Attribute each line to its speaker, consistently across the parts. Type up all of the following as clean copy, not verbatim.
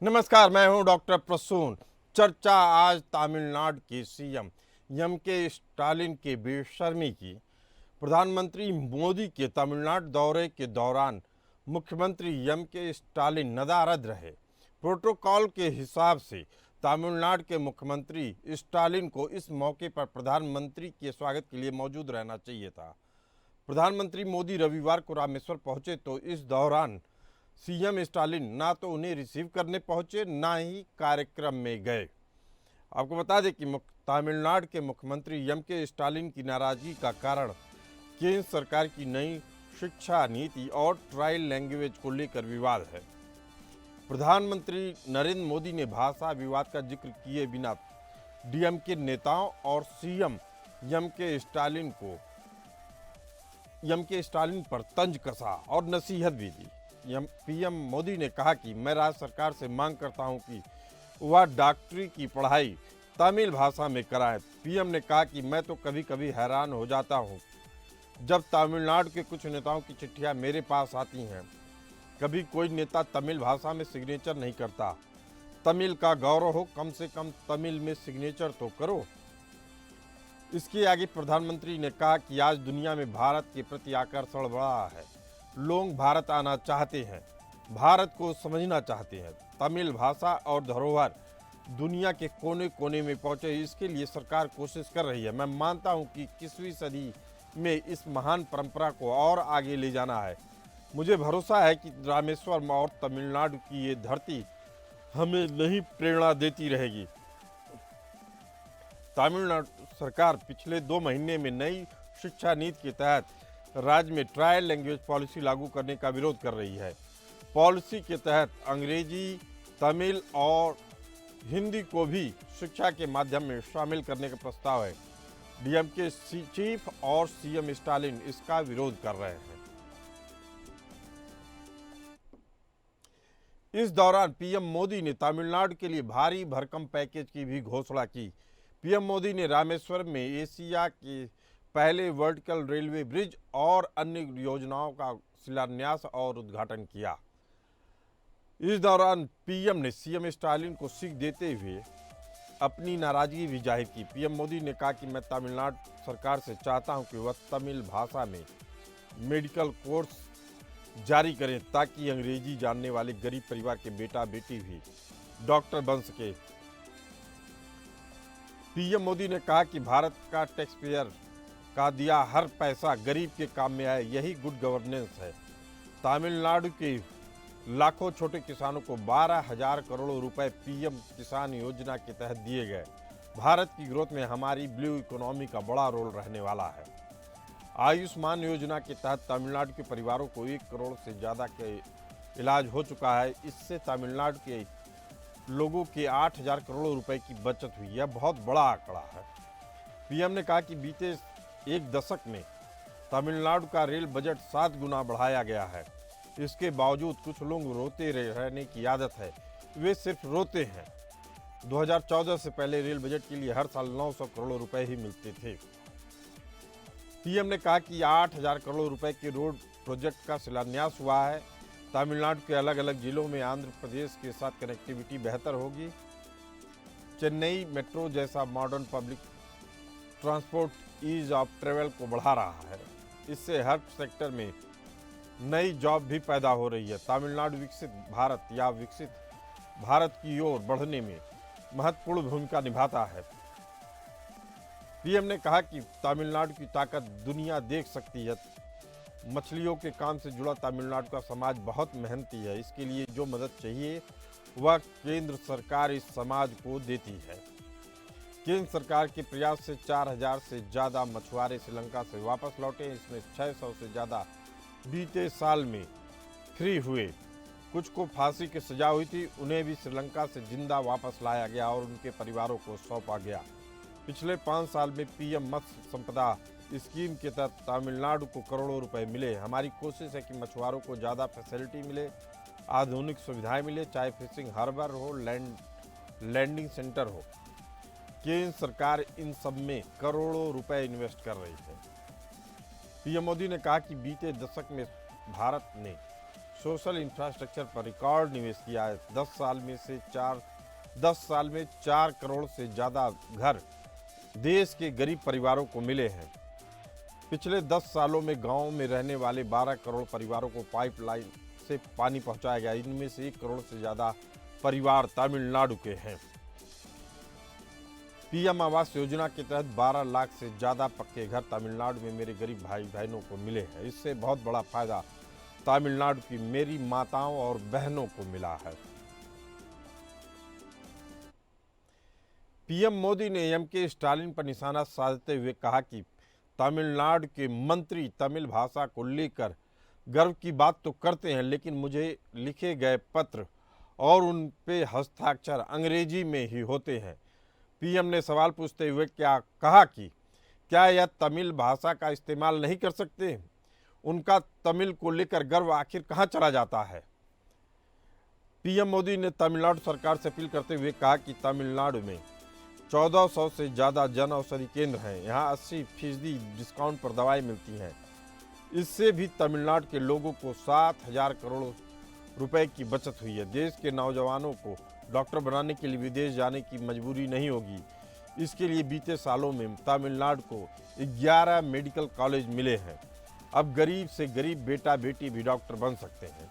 Speaker 1: नमस्कार, मैं हूं डॉक्टर प्रसून। चर्चा आज तमिलनाडु के सीएम एम.के. स्टालिन के बेशर्मी की। प्रधानमंत्री मोदी के तमिलनाडु दौरे के दौरान मुख्यमंत्री एम.के. स्टालिन नदारद रहे। प्रोटोकॉल के हिसाब से तमिलनाडु के मुख्यमंत्री स्टालिन को इस मौके पर प्रधानमंत्री के स्वागत के लिए मौजूद रहना चाहिए था। प्रधानमंत्री मोदी रविवार को रामेश्वर पहुंचे तो इस दौरान सीएम स्टालिन ना तो उन्हें रिसीव करने पहुंचे ना ही कार्यक्रम में गए। आपको बता दें कि तमिलनाडु के मुख्यमंत्री एम.के. स्टालिन की नाराजगी का कारण केंद्र सरकार की नई शिक्षा नीति और ट्रायल लैंग्वेज को लेकर विवाद है। प्रधानमंत्री नरेंद्र मोदी ने भाषा विवाद का जिक्र किए बिना डीएमके नेताओं और सीएम एम.के. स्टालिन पर तंज कसा और नसीहत भी दी। पीएम मोदी ने कहा कि मैं राज्य सरकार से मांग करता हूं कि वह डॉक्टरी की पढ़ाई तमिल भाषा में कराएं। पीएम ने कहा कि मैं तो कभी कभी हैरान हो जाता हूं जब तमिलनाडु के कुछ नेताओं की चिट्ठियां मेरे पास आती हैं। कभी कोई नेता तमिल भाषा में सिग्नेचर नहीं करता। तमिल का गौरव हो, कम से कम तमिल में सिग्नेचर तो करो। इसके आगे प्रधानमंत्री ने कहा कि आज दुनिया में भारत के प्रति आकर्षण बढ़ा है। लोग भारत आना चाहते हैं, भारत को समझना चाहते हैं। तमिल भाषा और धरोहर दुनिया के कोने कोने में पहुंचे, इसके लिए सरकार कोशिश कर रही है। मैं मानता हूं कि 21वीं सदी में इस महान परंपरा को और आगे ले जाना है। मुझे भरोसा है कि रामेश्वरम और तमिलनाडु की ये धरती हमें नई प्रेरणा देती रहेगी। तमिलनाडु सरकार पिछले 2 महीने में नई शिक्षा नीति के तहत राज्य में ट्रायल लैंग्वेज पॉलिसी लागू करने का विरोध कर रही है। पॉलिसी के तहत अंग्रेजी, तमिल और हिंदी को भी शिक्षा के माध्यम में शामिल करने का प्रस्ताव है। डीएमके चीफ और सीएम स्टालिन इसका विरोध कर रहे हैं। इस दौरान पीएम मोदी ने तमिलनाडु के लिए भारी भरकम पैकेज की भी घोषणा की। पीएम मोदी ने रामेश्वरम में एशिया के पहले वर्टिकल रेलवे ब्रिज और अन्य योजनाओं का शिलान्यास और उद्घाटन किया। इस दौरान पीएम ने सीएम स्टालिन को सीख देते हुए अपनी नाराजगी भी जाहिर की। पीएम मोदी ने कहा कि मैं तमिलनाडु सरकार से चाहता हूं कि वह तमिल भाषा में मेडिकल कोर्स जारी करें ताकि अंग्रेजी जानने वाले गरीब परिवार के बेटा बेटी भी डॉक्टर बन सके। पीएम मोदी ने कहा कि भारत का टैक्स पेयर का दिया हर पैसा गरीब के काम में आए, यही गुड गवर्नेंस है। तमिलनाडु के लाखों छोटे किसानों को 12,000 करोड़ रुपए पीएम किसान योजना के तहत दिए गए। भारत की ग्रोथ में हमारी ब्लू इकोनॉमी का बड़ा रोल रहने वाला है। आयुष्मान योजना के तहत तमिलनाडु के परिवारों को 1 करोड़ से ज़्यादा के इलाज हो चुका है। इससे तमिलनाडु के लोगों के 8,000 करोड़ रुपए की बचत हुई। यह बहुत बड़ा आंकड़ा है। पीएम ने कहा कि बीते 1 दशक में तमिलनाडु का रेल बजट 7 गुना बढ़ाया गया है। इसके बावजूद कुछ लोग रोते रहने की आदत है, वे सिर्फ रोते हैं। 2014 से पहले रेल बजट के लिए हर साल 900 करोड़ रुपए ही मिलते थे। पीएम ने कहा कि 8,000 करोड़ रुपए के रोड प्रोजेक्ट का शिलान्यास हुआ है। तमिलनाडु के अलग अलग जिलों में आंध्र प्रदेश के साथ कनेक्टिविटी बेहतर होगी। चेन्नई मेट्रो जैसा modern public transport ease of travel को बढ़ा रहा है। इससे हर सेक्टर में नई जॉब भी पैदा हो रही है। तमिलनाडु विकसित भारत या विकसित भारत की ओर बढ़ने में महत्वपूर्ण भूमिका निभाता है। पीएम ने कहा कि तमिलनाडु की ताकत दुनिया देख सकती है। मछलियों के काम से जुड़ा तमिलनाडु का समाज बहुत मेहनती है। इसके लिए जो मदद चाहिए वह केंद्र सरकार इस समाज को देती है। केंद्र सरकार के प्रयास से 4,000 से ज़्यादा मछुआरे श्रीलंका से वापस लौटे। इसमें 600 से ज़्यादा बीते साल में फ्री हुए। कुछ को फांसी की सजा हुई थी, उन्हें भी श्रीलंका से जिंदा वापस लाया गया और उनके परिवारों को सौंपा गया। पिछले 5 साल में पीएम मत्स्य संपदा स्कीम के तहत तमिलनाडु को करोड़ों रुपए मिले। हमारी कोशिश है कि मछुआरों को ज़्यादा फैसिलिटी मिले, आधुनिक सुविधाएं मिले, चाहे फिशिंग हार्बर हो, लैंडिंग सेंटर हो। केंद्र सरकार इन सब में करोड़ों रुपए इन्वेस्ट कर रही है। पीएम मोदी ने कहा कि बीते दशक में भारत ने सोशल इंफ्रास्ट्रक्चर पर रिकॉर्ड निवेश किया है। 10 साल में 4 करोड़ से ज़्यादा घर देश के गरीब परिवारों को मिले हैं। पिछले 10 सालों में गांव में रहने वाले 12 करोड़ परिवारों को पाइपलाइन से पानी पहुंचाया गया। इनमें से 1 करोड़ से ज़्यादा परिवार तमिलनाडु के हैं। पीएम आवास योजना के तहत 12 लाख से ज़्यादा पक्के घर तमिलनाडु में मेरे गरीब भाई बहनों को मिले हैं। इससे बहुत बड़ा फायदा तमिलनाडु की मेरी माताओं और बहनों को मिला है। पीएम मोदी ने एम के स्टालिन पर निशाना साधते हुए कहा कि तमिलनाडु के मंत्री तमिल भाषा को लेकर गर्व की बात तो करते हैं, लेकिन मुझे लिखे गए पत्र और उन पे हस्ताक्षर अंग्रेजी में ही होते हैं। पीएम ने सवाल पूछते हुए कहा कि क्या यह तमिल भाषा का इस्तेमाल नहीं कर सकते? उनका तमिल को लेकर गर्व आखिर कहाँ चला जाता है? पीएम मोदी ने तमिलनाडु सरकार से अपील करते हुए कहा कि तमिलनाडु में 1400 से ज़्यादा जन औषधि केंद्र हैं। यहाँ 80% डिस्काउंट पर दवाएं मिलती हैं। इससे भी तमिलनाडु के लोगों को 7,000 करोड़ रुपए की बचत हुई है। देश के नौजवानों को डॉक्टर बनाने के लिए विदेश जाने की मजबूरी नहीं होगी। इसके लिए बीते सालों में तमिलनाडु को 11 मेडिकल कॉलेज मिले हैं। अब गरीब से गरीब बेटा बेटी भी डॉक्टर बन सकते हैं।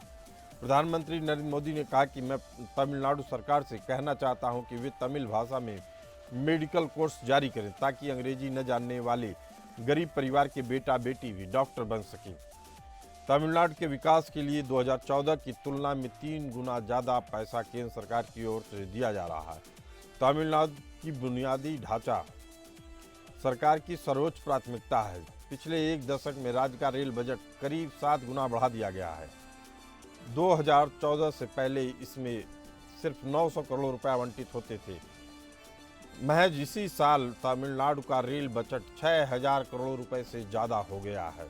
Speaker 1: प्रधानमंत्री नरेंद्र मोदी ने कहा कि मैं तमिलनाडु सरकार से कहना चाहता हूं कि वे तमिल भाषा में मेडिकल कोर्स जारी करें ताकि अंग्रेजी न जानने वाले गरीब परिवार के बेटा बेटी भी डॉक्टर बन सकें। तमिलनाडु के विकास के लिए 2014 की तुलना में 3 गुना ज़्यादा पैसा केंद्र सरकार की ओर से दिया जा रहा है। तमिलनाडु की बुनियादी ढांचा सरकार की सर्वोच्च प्राथमिकता है। पिछले 1 दशक में राज्य का रेल बजट करीब 7 गुना बढ़ा दिया गया है। 2014 से पहले इसमें सिर्फ 900 करोड़ रुपए आवंटित होते थे। महज इसी साल तमिलनाडु का रेल बजट 6,000 करोड़ रुपए से ज़्यादा हो गया है।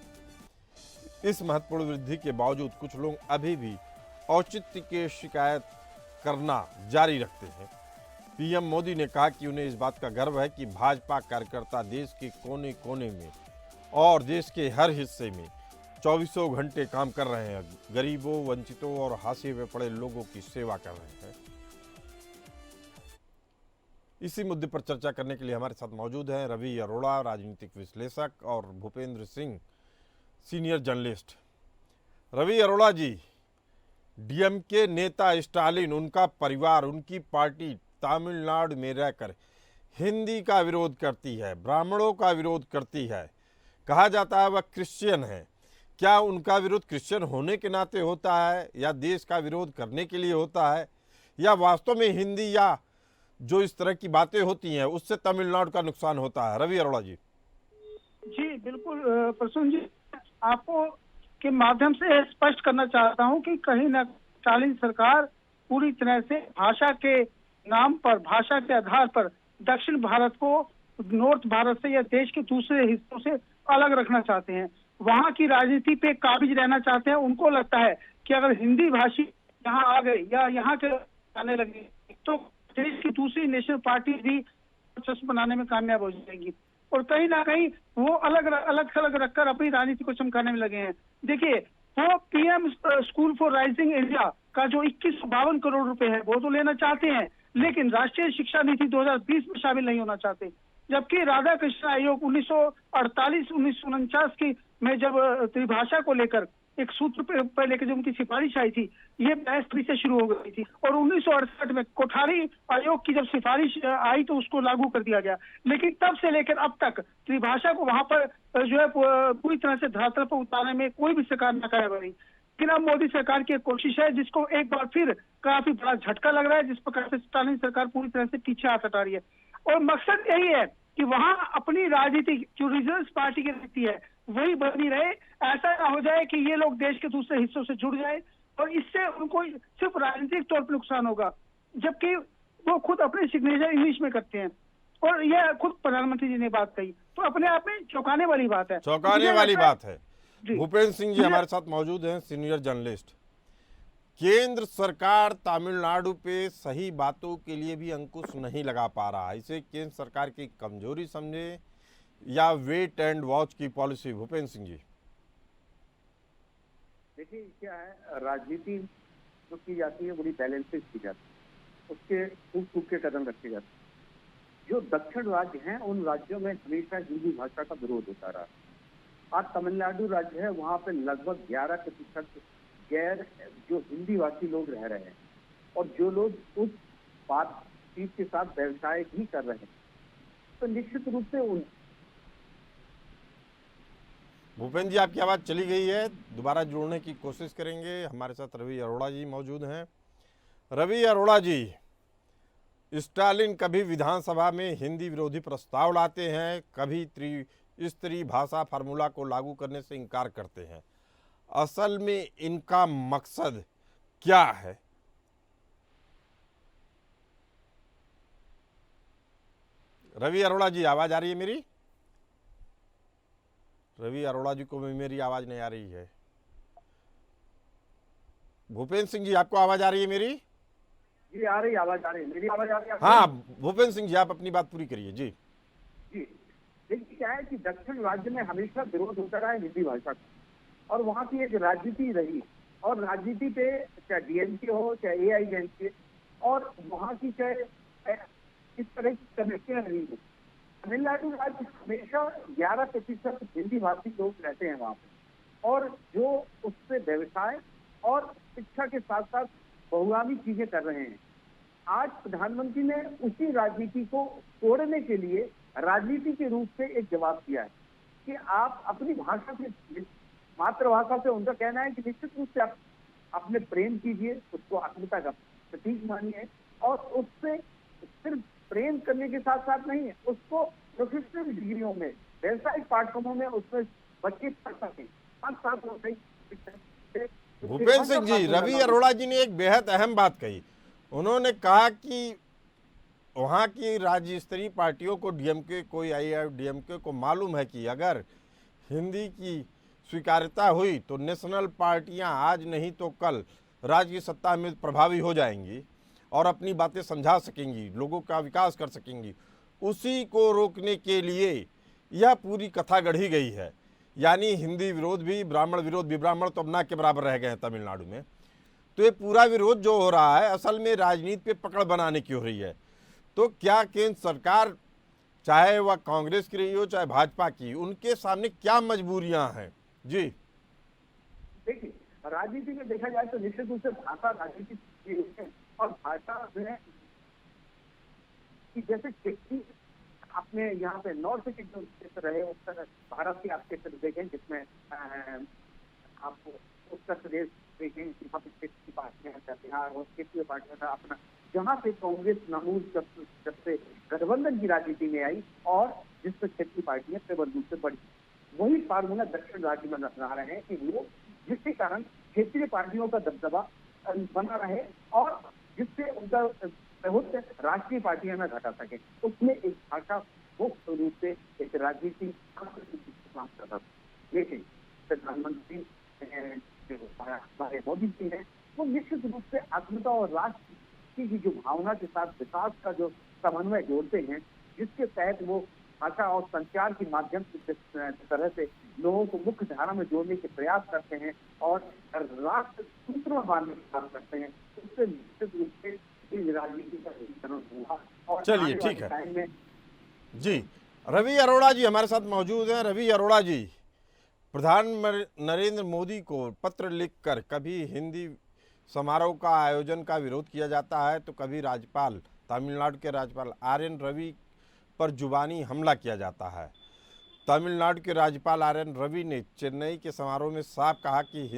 Speaker 1: इस महत्वपूर्ण वृद्धि के बावजूद कुछ लोग अभी भी औचित्य की शिकायत करना जारी रखते हैं। पीएम मोदी ने कहा कि उन्हें इस बात का गर्व है कि भाजपा कार्यकर्ता देश के कोने कोने में और देश के हर हिस्से में 24 घंटे काम कर रहे हैं। गरीबों, वंचितों और हाशिए पे पड़े लोगों की सेवा कर रहे हैं। इसी मुद्दे पर चर्चा करने के लिए हमारे साथ मौजूद हैं रवि अरोड़ा, राजनीतिक विश्लेषक, और भूपेंद्र सिंह, सीनियर जर्नलिस्ट। रवि अरोड़ा जी, डीएमके नेता स्टालिन, उनका परिवार, उनकी पार्टी तमिलनाडु में रहकर हिंदी का विरोध करती है, ब्राह्मणों का विरोध करती है। कहा जाता है वह क्रिश्चियन है। क्या उनका विरोध क्रिश्चियन होने के नाते होता है, या देश का विरोध करने के लिए होता है, या वास्तव में हिंदी या जो इस तरह की बातें होती हैं उससे तमिलनाडु का नुकसान होता है? रवि अरोड़ा जी।
Speaker 2: जी बिल्कुल प्रसून जी, आपको के माध्यम से स्पष्ट करना चाहता हूं कि कहीं न स्टालिन सरकार पूरी तरह से भाषा के नाम पर, भाषा के आधार पर दक्षिण भारत को नॉर्थ भारत से या देश के दूसरे हिस्सों से अलग रखना चाहते हैं। वहां की राजनीति पे काबिज रहना चाहते हैं। उनको लगता है कि अगर हिंदी भाषी यहाँ आ गए या यहाँ के आने लगे तो देश की दूसरी नेशनल पार्टी भी वर्चस्व बनाने में कामयाब हो जाएगी, और कहीं ना कहीं वो अलग अलग रखकर अपनी राजनीति को चमकाने में लगे हैं। देखिए, वो PM school for rising India का जो 2152 करोड़ रुपए है वो तो लेना चाहते हैं, लेकिन राष्ट्रीय शिक्षा नीति 2020 में शामिल नहीं होना चाहते। जबकि राधा कृष्ण आयोग 1948-1949 की में जब त्रिभाषा को लेकर एक सूत्र पर लेकर जो उनकी सिफारिश आई थी, ये बहस फिर से शुरू हो गई थी, और 1968 में कोठारी आयोग की जब सिफारिश आई तो उसको लागू कर दिया गया। लेकिन तब से लेकर अब तक त्रिभाषा को वहां पर जो है पूरी तरह से धरातल पर उतारने में कोई भी सरकार नाकामयाब रही। लेकिन अब मोदी सरकार की कोशिश है जिसको एक बार फिर काफी बड़ा झटका लग रहा है, जिस प्रकार से स्टालिन सरकार पूरी तरह से पीछे हाथ हटा रही है। और मकसद यही है कि वहां अपनी राजनीति जो रीजनल पार्टी की नीति है वही बनी रहे। ऐसा ना हो जाए कि ये लोग देश के दूसरे हिस्सों से जुड़ जाए और इससे उनको सिर्फ राजनीतिक तौर पर नुकसान होगा, जबकि वो खुद अपने सिग्नेचर इंग्लिश में करते हैं। और यह खुद प्रधानमंत्री जी ने बात कही, तो अपने आप में चौंकाने वाली बात है,
Speaker 1: चौंकाने वाली बात है। भूपेंद्र सिंह जी हमारे साथ मौजूद हैं, सीनियर जर्नलिस्ट। केंद्र सरकार तमिलनाडु पे सही बातों के लिए भी अंकुश नहीं लगा पा रहा है। इसे केंद्र सरकार की कमजोरी समझे या वेट एंड वॉच की पॉलिसी? भूपेंद्र सिंह जी।
Speaker 3: देखिए क्या है, राजनीति जो की जाती है बड़ी बैलेंस से की जाती है, उसके टूक टूक के कदम रखे जाते हैं। जो दक्षिण राज्य हैं उन राज्यों में हमेशा हिंदी भाषा का विरोध होता रहा। आज तमिलनाडु राज्य है, वहां पे लगभग 11% गैर जो हिंदी भाषी लोग रह रहे हैं, और जो लोग उस बातचीत के साथ व्यवसाय भी कर रहे हैं, तो निश्चित रूप से उन
Speaker 1: भूपेंद्र जी, आपकी आवाज़ चली गई है, दोबारा जोड़ने की कोशिश करेंगे। हमारे साथ रवि अरोड़ा जी मौजूद हैं। रवि अरोड़ा जी, स्टालिन कभी विधानसभा में हिंदी विरोधी प्रस्ताव लाते हैं, कभी त्रिस्तरीय भाषा फार्मूला को लागू करने से इनकार करते हैं। असल में इनका मकसद क्या है? रवि अरोड़ा जी, आवाज आ रही है मेरी? रवि अरोड़ा जी को मेरी आवाज नहीं आ रही है। भूपेंद्र सिंह जी, आपको आवाज आ रही है मेरी?
Speaker 3: जी आ रही, आवाज आ रही है, मेरी आवाज आ रही है?
Speaker 1: हाँ, भूपेंद्र सिंह जी, आप अपनी बात पूरी करिए जी।
Speaker 3: जी देखिए क्या है कि दक्षिण राज्य में हमेशा विरोध होता रहा है हिंदी भाषा का, और वहाँ की एक राजनीति रही, और राजनीति पे चाहे डीएमके हो चाहे एआईएमके, और वहाँ की चाहे इस तरह की कमेटियां रही हो, तमिलनाडु राज्य हमेशा 11% हिंदी भाषी लोग रहते हैं वहाँ पे, और जो उससे व्यवसाय और शिक्षा के साथ साथ बहुआमी चीजें कर रहे हैं। आज प्रधानमंत्री ने उसी राजनीति को तोड़ने के लिए राजनीति के रूप से एक जवाब दिया है कि आप अपनी भाषा से, मातृभाषा से, उनका कहना है कि निश्चित रूप से आप अपने प्रेम कीजिए, उसको आत्मीयता का प्रतीक मानिए, और उससे सिर्फ प्रेम करने के साथ साथ नहीं है, उसको प्रोफेशनल डिग्रियों में, व्यावसायिक पाठ्यक्रमों में उसमें बच्चे पढ़ सकें। 5 साल
Speaker 1: भूपेंद्र सिंह जी, रवि अरोड़ा जी ने एक बेहद अहम बात कही। उन्होंने कहा कि वहाँ की राज्य स्तरीय पार्टियों को, डीएमके को या एआईडीएमके को मालूम है कि अगर हिंदी की स्वीकार्यता हुई तो नेशनल पार्टियां आज नहीं तो कल राज्य की सत्ता में प्रभावी हो जाएंगी और अपनी बातें समझा सकेंगी, लोगों का विकास कर सकेंगी। उसी को रोकने के लिए यह पूरी कथा गढ़ी गई है। यानी हिंदी विरोध भी, ब्राह्मण विरोध भी, ब्राह्मण तो अब ना के बराबर रह गए हैं तमिलनाडु में। तो ये पूरा विरोध जो हो रहा है असल में राजनीति पे पकड़ बनाने की हो रही है। तो क्या केंद्र सरकार, चाहे वह कांग्रेस की रही हो चाहे भाजपा की, उनके सामने क्या मजबूरियां हैं? जी
Speaker 3: देखिए, राजनीति में देखा जाए तो निश्चित रूप से भाषा राजनीति है, और भाषा में कि जैसे खेती अपने यहाँ पे नॉर्थ के जो क्षेत्र रहे, उत्तर भारत के आप क्षेत्र देखें जिसमें आपको उत्तर प्रदेश देखें, यहाँ पे क्षेत्रीय पार्टियां था, बिहार और क्षेत्रीय पार्टियां था अपना, जहाँ पे कांग्रेस नामूद जब से गठबंधन की राजनीति में आई और जिसमें क्षेत्रीय पार्टियां प्रबल रूप से बढ़ी, वही फार्मूला दक्षिण राज्य में अपना रहे हैं कि वो, जिसके कारण क्षेत्रीय पार्टियों का दबदबा बना रहे और जिससे उनका प्रभुत्व राष्ट्रीय पार्टियों में घटा सके। उसमें एक भाषा मुख्य रूप से एक राजनीति काम करता था। लेकिन प्रधानमंत्री हमारे मोदी जी हैं, वो निश्चित रूप से आत्मीयता और राष्ट्र की जो भावना के साथ विकास का जो समन्वय जोड़ते हैं, जिसके तहत वो भाषा और संचार के माध्यम से जिस तरह से लोगों को मुख्य धारा में जोड़ने के प्रयास करते हैं और राष्ट्र सूत्र में बांधने का काम करते हैं, उससे निश्चित रूप से राजनीति का वितरण हुआ। और
Speaker 1: चलिए, ठीक है जी। रवि अरोड़ा जी हमारे साथ मौजूद हैं। रवि अरोड़ा जी, प्रधानमंत्री नरेंद्र मोदी को पत्र लिखकर कभी हिंदी समारोह का आयोजन का विरोध किया जाता है तो कभी राज्यपाल, तमिलनाडु के राज्यपाल आर.एन. रवि पर जुबानी हमला किया जाता है। तमिलनाडु के राज्यपाल आर.एन. रवि ने चेन्नई के समारोह में साफ कहा कि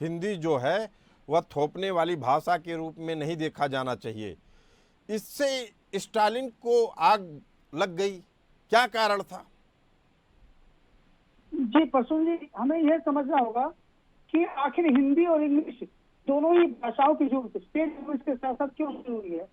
Speaker 1: हिंदी जो है वह थोपने वाली भाषा के रूप में नहीं देखा जाना चाहिए। इससे स्टालिन को आग लग गई, क्या कारण था?
Speaker 2: जी प्रसून जी, हमें यह समझना होगा कि आखिर हिंदी और इंग्लिश दोनों ही भाषाओं की जरूरत स्टेट लैंग्वेज के साथ साथ क्यों जरूरी है।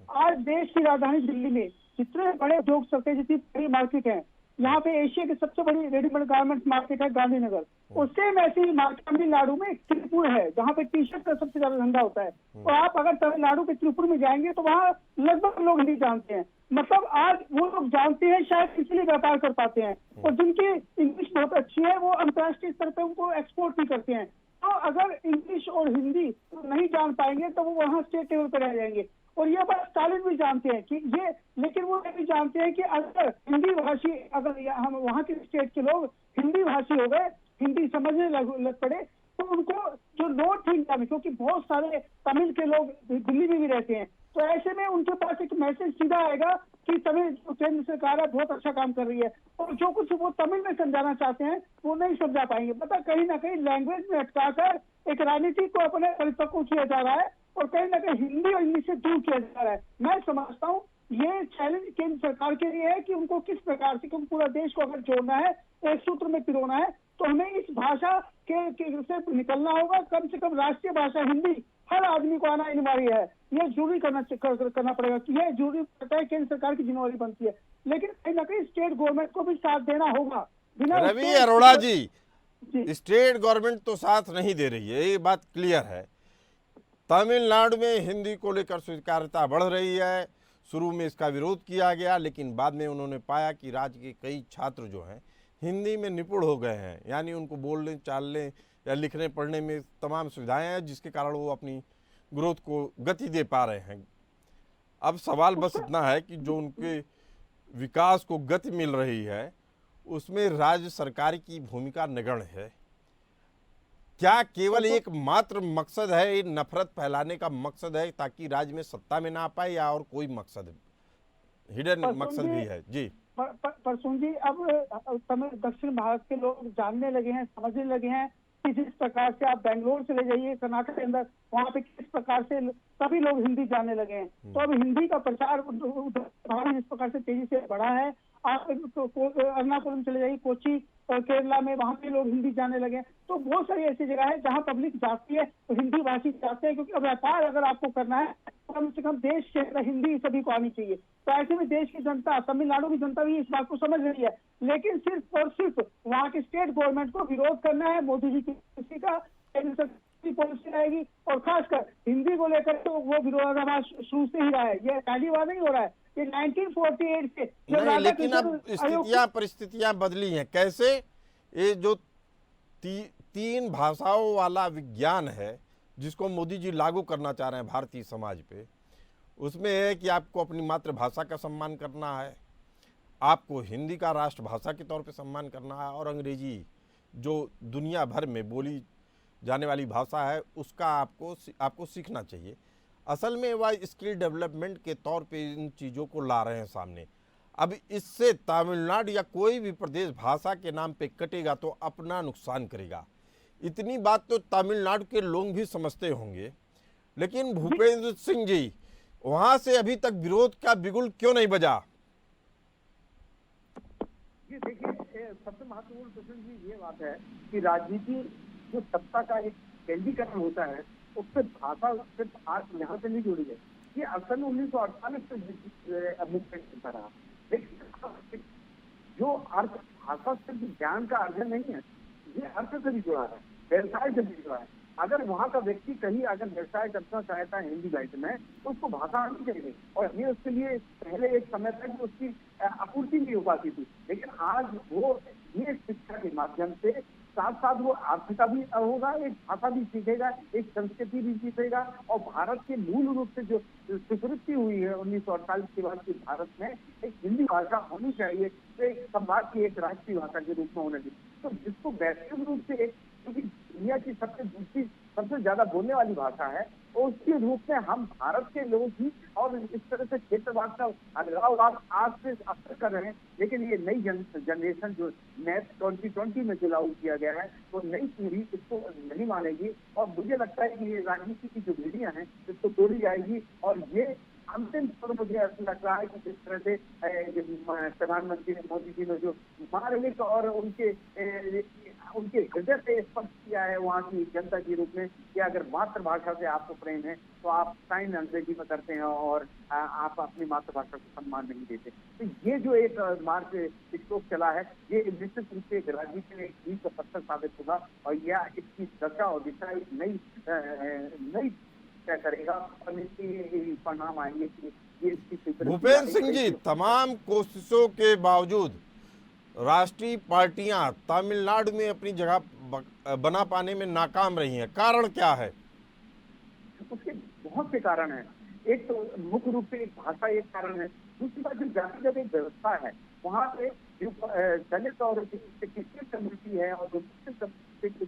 Speaker 2: आज देश की राजधानी दिल्ली में जितने बड़े उद्योग चलते हैं, जितनी बड़ी मार्केट है, यहाँ पे एशिया की सबसे बड़ी रेडीमेड गारमेंट मार्केट है गांधीनगर, उससे ऐसी तमिलनाडु में त्रिपुर है जहाँ पे टी शर्ट का सबसे ज्यादा धंधा होता है। और आप अगर तमिलनाडु के त्रिपुर में जाएंगे तो वहाँ लगभग लोग हिंदी जानते हैं। मतलब आज वो लोग जानते हैं, शायद इसलिए व्यापार कर पाते हैं, और जिनकी इंग्लिश बहुत अच्छी है वो अंतर्राष्ट्रीय स्तर पे उनको एक्सपोर्ट भी करते हैं। तो अगर इंग्लिश और हिंदी नहीं जान पाएंगे तो वो वहाँ स्टेट लेवल पर रह जाएंगे। और ये बात स्टालिन भी जानते हैं कि ये, लेकिन वो ये भी जानते हैं कि अगर हिंदी भाषी, अगर हम वहाँ के स्टेट के लोग हिंदी भाषी हो गए, हिंदी समझने लग पड़े, तो उनको जो नोट इंडिया में, क्योंकि बहुत सारे तमिल के लोग दिल्ली में भी रहते हैं, तो ऐसे में उनके पास एक मैसेज सीधा आएगा कि तमिल केंद्र सरकार है बहुत अच्छा काम कर रही है, और जो कुछ वो तमिल में समझाना चाहते हैं वो नहीं समझा पाएंगे। मतलब कहीं ना कहीं लैंग्वेज में अटकाकर एक राजनीति को अपने परिपक्व किया जा रहा है, और कहीं ना कहीं हिंदी और इंग्लिश से दूर किया जा रहा है। मैं समझता हूँ ये चैलेंज केंद्र सरकार के लिए है कि उनको किस प्रकार से, क्योंकि पूरा देश को अगर जोड़ना है, एक सूत्र में पिरोना है, तो हमें इस भाषा के से निकलना होगा। कम से कम राष्ट्रीय भाषा हिंदी हर आदमी को आना अनिवार्य है, ये जरूरी करना पड़ेगा कि ये जरूरी पड़ता है, केंद्र सरकार की जिम्मेवारी बनती है। लेकिन कहीं ना कहीं स्टेट गवर्नमेंट को भी साथ देना होगा। बिना
Speaker 1: रवि अरोड़ा जी,
Speaker 2: जी
Speaker 1: स्टेट गवर्नमेंट तो साथ नहीं दे रही है, ये बात क्लियर है। तमिलनाडु में हिंदी को लेकर स्वीकार्यता बढ़ रही है। शुरू में इसका विरोध किया गया, लेकिन बाद में उन्होंने पाया कि राज्य के कई छात्र जो हैं हिंदी में निपुण हो गए हैं, यानी उनको बोलने चालने या लिखने पढ़ने में तमाम सुविधाएं हैं, जिसके कारण वो अपनी ग्रोथ को गति दे पा रहे हैं। अब सवाल बस इतना है कि जो उनके विकास को गति मिल रही है उसमें राज्य सरकार की भूमिका नगण्य है। क्या केवल एक मात्र मकसद है, ये नफरत फैलाने का मकसद है ताकि राज्य में सत्ता में ना आ पाए, या और कोई मकसद है, हिडन मकसद भी है? जी
Speaker 2: परसों जी, अब तमिल दक्षिण भारत के लोग जानने लगे हैं, समझने लगे हैं कि जिस प्रकार से आप बेंगलोर चले जाइए कर्नाटक के अंदर, वहाँ पे किस प्रकार से सभी लोग हिंदी जानने लगे हैं। तो अब हिंदी का प्रचार जिस प्रकार से तेजी से बढ़ा है, आप एर्नाकुलम चले जाइए, कोची केरला में, वहाँ पे लोग हिंदी जानने लगे। तो बहुत सारी ऐसी जगह है जहाँ पब्लिक जाती है तो हिंदी भाषी जाते हैं, क्योंकि अब व्यापार अगर आपको करना है तो कम से कम देश के अंदर हिंदी सभी को आनी चाहिए। तो ऐसे में देश की जनता, तमिलनाडु की जनता भी इस बात को समझ रही है, लेकिन सिर्फ और सिर्फ वहाँ के स्टेट गवर्नमेंट को विरोध करना है। मोदी जी की किसी का पॉलिसी रहेगी, और खासकर हिंदी को लेकर तो वो विरोधाभास शुरू से ही रहा है, ये पहली बार नहीं हो रहा है, ये 1948 से।
Speaker 1: नहीं, लेकिन अब परिस्थितियां बदली हैं। कैसे? ये जो तीन भाषाओं वाला विज्ञान है जिसको मोदी जी लागू करना चाह रहे हैं भारतीय समाज पे, उसमें है कि आपको अपनी मातृभाषा का सम्मान करना है, आपको हिंदी का राष्ट्रभाषा के तौर पे सम्मान करना है, और अंग्रेजी जो दुनिया भर में बोली जाने वाली भाषा है उसका आपको सीखना चाहिए। असल में वह स्किल डेवलपमेंट के तौर पे इन चीज़ों को ला रहे हैं सामने। अब इससे तमिलनाडु या कोई भी प्रदेश भाषा के नाम पे कटेगा तो अपना नुकसान करेगा। इतनी बात तो तमिलनाडु के लोग भी समझते होंगे, लेकिन भूपेंद्र सिंह जी, वहां से अभी तक विरोध का बिगुल क्यों नहीं बजा?
Speaker 3: जी देखिए, सबसे महत्वपूर्ण प्रश्न जी ये बात है कि राजनीति जो सत्ता का एक केंद्रीकरण होता है, उससे भाषा सिर्फ आज यहाँ से नहीं जुड़ी है। ये असल 1948 से मुख्य चलता रहा। लेकिन जो अर्थ, भाषा सिर्फ ज्ञान का अर्थ नहीं है, ये अर्थ से भी जुड़ा है, व्यवसाय से भी जुड़ा है। अगर वहाँ का व्यक्ति कहीं अगर व्यवसाय करना चाहता है हिंदी भाषा में, तो उसको भाषा आनी चाहिए, और ये उसके लिए पहले एक समय तक उसकी आपूर्ति नहीं हो पाती थी। लेकिन आज वो ये शिक्षा के माध्यम से साथ साथ वो अर्थ का भी होगा, एक भाषा भी सीखेगा, एक संस्कृति भी सीखेगा, और भारत के मूल रूप से जो स्वीकृति हुई है 1948 के बाद की भारत में एक हिंदी भाषा होनी चाहिए, तो एक संवाद की एक राष्ट्रीय भाषा के रूप में होने की, तो जिसको वैश्विक रूप से एक, क्योंकि दुनिया की सबसे ज्यादा बोलने वाली भाषा है, और उसके रूप में हम भारत के लोग ही, और इस तरह से क्षेत्रवाद का अलगाव आज से अक्सर कर रहे हैं। लेकिन ये नई जनरेशन जो नेक्स्ट 2020 में जो लागू किया गया है, वो नई पीढ़ी इसको नहीं मानेगी, और मुझे लगता है कि ये राजनीति की जो विधियां हैं इसको तोड़ी जाएगी। और ये अंतिम पर मुझे ऐसा लग रहा है कि जिस तरह से प्रधानमंत्री मोदी जी ने जो मार्मिक और उनके हृदय से स्पष्ट किया है वहाँ की जनता के रूप में कि अगर मातृभाषा से आपको प्रेम है तो आप साइन अंग्रेजी में करते हैं, और आप अपनी मातृभाषा को सम्मान नहीं देते। तो ये जो एक मार्ग स्ट्रोक चला है, ये निश्चित रूप से एक राजनीति में एक मील का पत्थर साबित होगा, और यह इसकी दशा और दिशा एक नई क्या करेगा, और इसके परिणाम आएंगे कि ये इसकी।
Speaker 1: भूपेंद्र सिंह जी, तमाम कोशिशों के बावजूद राष्ट्रीय पार्टियां तमिलनाडु में अपनी जगह बना पाने में नाकाम रही हैं, कारण क्या है?
Speaker 3: उसके बहुत से कारण हैं। एक तो मुख्य रूप से एक भाषा एक कारण है। दूसरी बात, जो जातिगत एक व्यवस्था है वहाँ पे, जो दलित और क्रिश्चियन कम्युनिटी है और जो मुस्लिम कम्युनिटी,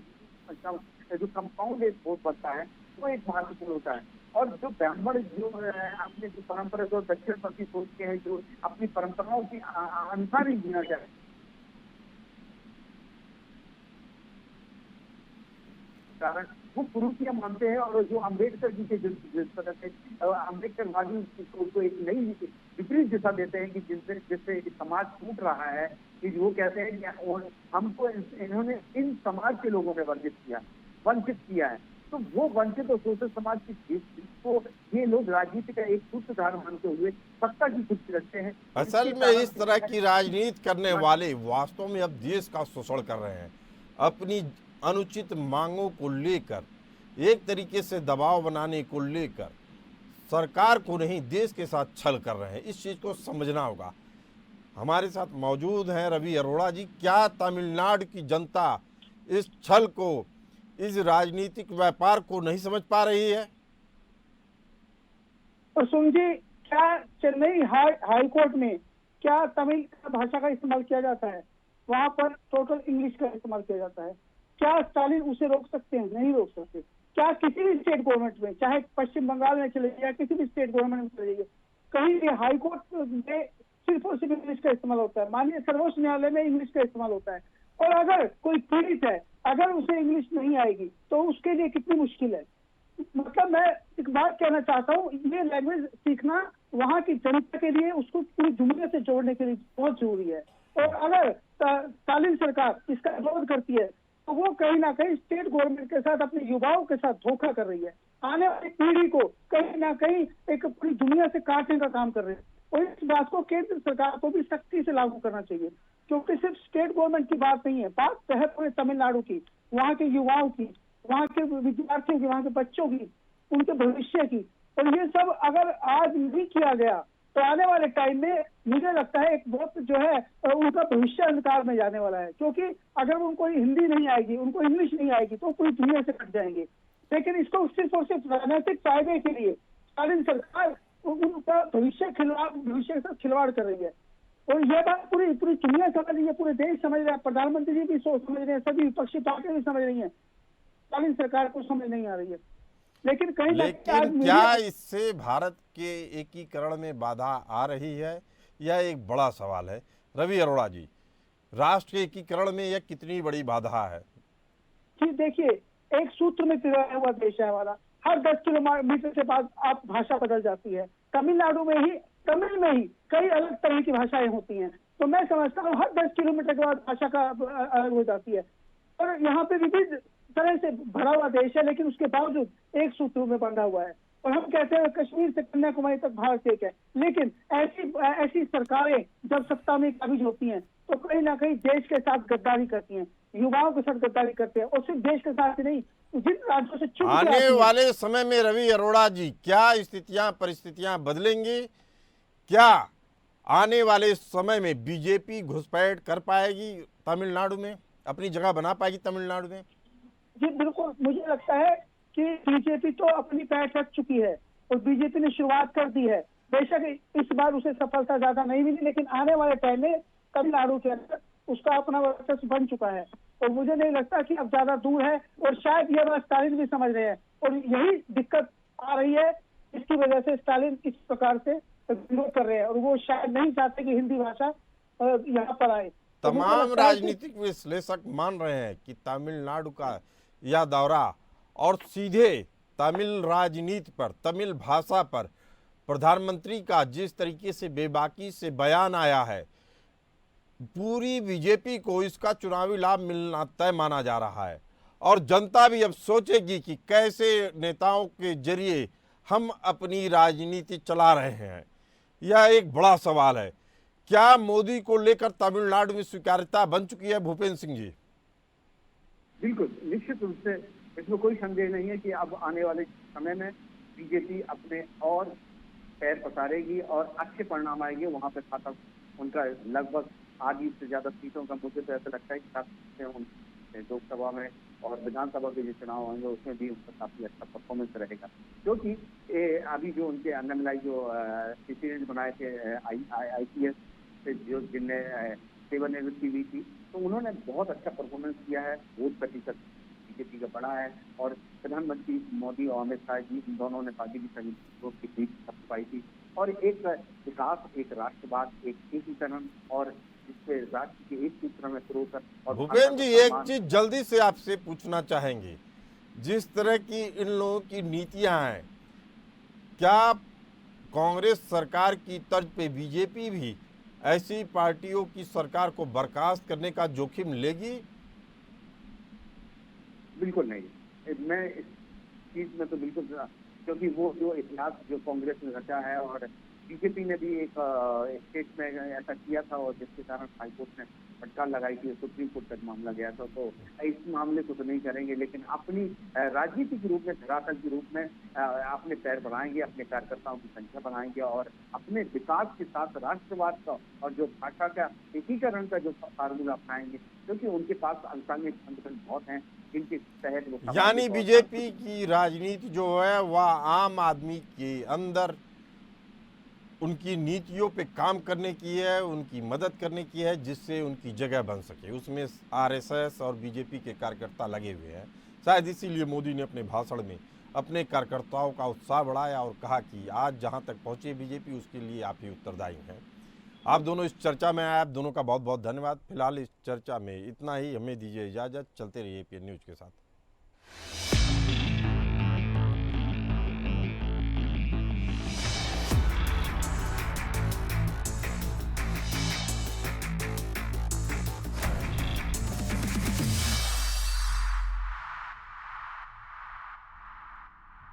Speaker 3: जो कंपाउंड एक वोट बनता है वो एक महत्वपूर्ण होता है। और जो ब्राह्मण जो अपने जो परंपरा जो दक्षिणपंथी सोच के हैं, जो अपनी परंपराओं की अनुसार ही जीना चाहते हैं, कारण वो कुरूतियां मानते हैं। और जो अम्बेडकर जी के जिस तरह से अम्बेडकरवादी को एक नई विपरीत दिशा देते हैं कि जिससे समाज टूट रहा है, कि वो कहते हैं कि हमको इन्होंने इन समाज के लोगों ने वंचित किया है। तो वो वंचित और शोषित समाज की जिसको ये लोग राजनीति का एक सूत्रधार मानते हुए सत्ता की कुर्सी रखते हैं।
Speaker 1: असल में इस तरह की राजनीति करने वाले वास्तव में अब देश का शोषण कर रहे हैं। अपनी अनुचित मांगों को लेकर, एक तरीके से दबाव बनाने को लेकर सरकार को नहीं देश के साथ छल कर रहे हैं। इस चीज को समझना होगा। हमारे साथ मौजूद हैं रवि अरोड़ा जी। क्या तमिलनाडु की जनता इस छल को, इस राजनीतिक व्यापार को नहीं समझ पा रही है?
Speaker 2: प्रसून जी, क्या चेन्नई हाई कोर्ट में क्या तमिल भाषा का इस्तेमाल किया जाता है? वहां पर टोटल इंग्लिश का इस्तेमाल किया जाता है। क्या स्टालिन उसे रोक सकते हैं? नहीं रोक सकते। क्या किसी भी स्टेट गवर्नमेंट में, चाहे पश्चिम बंगाल में चले जाइए, किसी भी स्टेट गवर्नमेंट में चले जाइए, कहीं भी हाई कोर्ट में सिर्फ और सिर्फ इंग्लिश का इस्तेमाल होता है। माननीय सर्वोच्च न्यायालय में इंग्लिश का इस्तेमाल होता है। और अगर कोई पीड़ित है, अगर उसे इंग्लिश नहीं आएगी तो उसके लिए कितनी मुश्किल है। मतलब मैं एक बात कहना चाहता हूँ, ये लैंग्वेज सीखना वहाँ की जनता के लिए, उसको पूरी दुनिया से जोड़ने के लिए बहुत जरूरी है। और अगर स्टालिन सरकार इसका विरोध करती है तो वो कहीं ना कहीं स्टेट गवर्नमेंट के साथ, अपने युवाओं के साथ धोखा कर रही है। आने वाली पीढ़ी को कहीं ना कहीं एक पूरी दुनिया से काटने का काम कर रही है। और इस बात को केंद्र सरकार को भी सख्ती से लागू करना चाहिए, क्योंकि सिर्फ स्टेट गवर्नमेंट की बात नहीं है, बात है पूरे तमिलनाडु की, वहाँ के युवाओं की, वहाँ के विद्यार्थियों की, वहाँ के बच्चों की, उनके भविष्य की। और ये सब अगर आज नहीं किया गया तो आने वाले टाइम में मुझे लगता है एक बहुत जो है उनका भविष्य अंधकार में जाने वाला है। क्योंकि अगर उनको हिंदी नहीं आएगी, उनको इंग्लिश नहीं आएगी तो पूरी दुनिया से कट जाएंगे। लेकिन इसको सिर्फ और सिर्फ राजनीतिक फायदे के लिए स्टालिन सरकार उनका भविष्य के साथ खिलवाड़ कर रही है। और यह बात पूरी दुनिया समझ रही है, पूरे देश समझ रहा है, प्रधानमंत्री जी भी समझ रहे हैं, सभी विपक्षी पार्टियां भी समझ रही है। स्टालिन सरकार को समझ नहीं आ रही है। लेकिन
Speaker 1: क्या इससे भारत के एकीकरण में बाधा आ रही है? यह एक बड़ा सवाल है। रवि अरोड़ा जी, राष्ट्र एकीकरण में यह कितनी बड़ी बाधा है?
Speaker 2: जी देखिए, एक सूत्र में पिरोया हुआ देश है हमारा। हर 10 किलोमीटर के बाद आप भाषा बदल जाती है। तमिलनाडु में ही, तमिल में ही कई अलग तरह की भाषाएं होती हैं। तो मैं समझता हूँ हर 10 किलोमीटर के बाद भाषा का अलग हो जाती है। और यहाँ पे विविध तरह से भरा हुआ देश है, लेकिन उसके बावजूद एक सूत्र में बंधा हुआ है। और हम कहते हैं कश्मीर से कन्याकुमारी तक भारत एक है। लेकिन ऐसी सरकारें जब सत्ता में काबिज होती हैं तो कहीं ना कहीं देश के साथ गद्दारी करती हैं, युवाओं के साथ गद्दारी करते हैं। और सिर्फ देश के साथ ही नहीं, जिन राज्यों से चुन
Speaker 1: आने वाले समय में रवि अरोड़ा जी, क्या स्थितियां परिस्थितियां बदलेंगी? क्या आने वाले समय में बीजेपी घुसपैठ कर पाएगी तमिलनाडु में, अपनी जगह बना पाएगी तमिलनाडु में?
Speaker 2: जी बिल्कुल, मुझे लगता है कि बीजेपी तो अपनी पैठ रख चुकी है और बीजेपी ने शुरुआत कर दी है। बेशक इस बार उसे सफलता ज्यादा नहीं मिली, लेकिन आने वाले टाइम में तमिलनाडु के अंदर उसका अपना वर्चस्व बन चुका है। और मुझे नहीं लगता कि अब ज्यादा दूर है। और शायद यह बात स्टालिन भी समझ रहे हैं और यही दिक्कत आ रही है, इसकी वजह से स्टालिन इस प्रकार से विरोध कर रहे हैं। और वो शायद नहीं चाहते कि हिंदी भाषा यहाँ पर आए।
Speaker 1: तमाम राजनीतिक विश्लेषक मान रहे हैं कि तमिलनाडु का यह दौरा और सीधे तमिल राजनीति पर, तमिल भाषा पर प्रधानमंत्री का जिस तरीके से बेबाकी से बयान आया है, पूरी बीजेपी को इसका चुनावी लाभ मिलना तय माना जा रहा है। और जनता भी अब सोचेगी कि कैसे नेताओं के जरिए हम अपनी राजनीति चला रहे हैं। यह एक बड़ा सवाल है। क्या मोदी को लेकर तमिलनाडु में स्वीकार्यता बन चुकी है भूपेंद्र सिंह जी?
Speaker 3: बिल्कुल, निश्चित रूप से इसमें कोई संदेह नहीं है कि अब आने वाले समय में बीजेपी अपने और पैर पसारेगी और अच्छे परिणाम आएंगे। वहां पे खाता उनका लगभग आधी से ज्यादा सीटों का मुझे तो ऐसा लगता है कि काफी लोकसभा में और विधानसभा के जो चुनाव होंगे उसमें भी उनका काफी अच्छा परफॉर्मेंस रहेगा, क्योंकि अभी जो उनके अन्नमलाई जो प्रेसिडेंट बनाए थे IPS से जो जिनने सेवानिवृत्ति ली थी, तो उन्होंने बहुत अच्छा परफॉर्मेंस किया है। वोट प्रतिशत बीजेपी का बढ़ा है और प्रधानमंत्री मोदी और अमित शाह जी दोनों ने पार्टी की सभी की जीत पाई थी। और एक विकास, एक राष्ट्रवाद, एक एकीकरण और जिससे राष्ट्र के एक सूत्र में पिरोकर और
Speaker 1: भूपेन जी, एक चीज जल्दी से आपसे पूछना चाहेंगे, जिस तरह की इन लोगों की नीतियां हैं, क्या कांग्रेस सरकार की तर्ज पे बीजेपी भी ऐसी पार्टियों की सरकार को बर्खास्त करने का जोखिम लेगी?
Speaker 3: बिल्कुल नहीं, मैं इस चीज में तो बिल्कुल, क्योंकि वो जो इतिहास जो कांग्रेस ने रचा है और बीजेपी ने भी एक स्टेट में ऐसा किया था और जिसके कारण हाईकोर्ट ने फटकार लगाई थी, सुप्रीम कोर्ट तक मामला गया था। तो इस मामले को तो नहीं करेंगे, लेकिन अपनी राजनीति के रूप में, धरातल के रूप में अपने पैर बढ़ाएंगे, अपने कार्यकर्ताओं की संख्या बढ़ाएंगे और अपने विकास के साथ राष्ट्रवाद का और जो भाषा का एकीकरण का जो फार्मूला अपनाएंगे, क्योंकि उनके पास अल्पसंख्यक संगठन बहुत हैं जिनके तहत वो
Speaker 1: यानी बीजेपी की राजनीति जो है वह आम आदमी के अंदर उनकी नीतियों पे काम करने की है, उनकी मदद करने की है, जिससे उनकी जगह बन सके। उसमें RSS और बीजेपी के कार्यकर्ता लगे हुए हैं। शायद इसीलिए मोदी ने अपने भाषण में अपने कार्यकर्ताओं का उत्साह बढ़ाया और कहा कि आज जहां तक पहुंची बीजेपी उसके लिए आप ही उत्तरदायी हैं। आप दोनों इस चर्चा में आए, आप दोनों का बहुत बहुत धन्यवाद। फिलहाल इस चर्चा में इतना ही, हमें दीजिए इजाज़त। चलते रहिए APN न्यूज़ के साथ।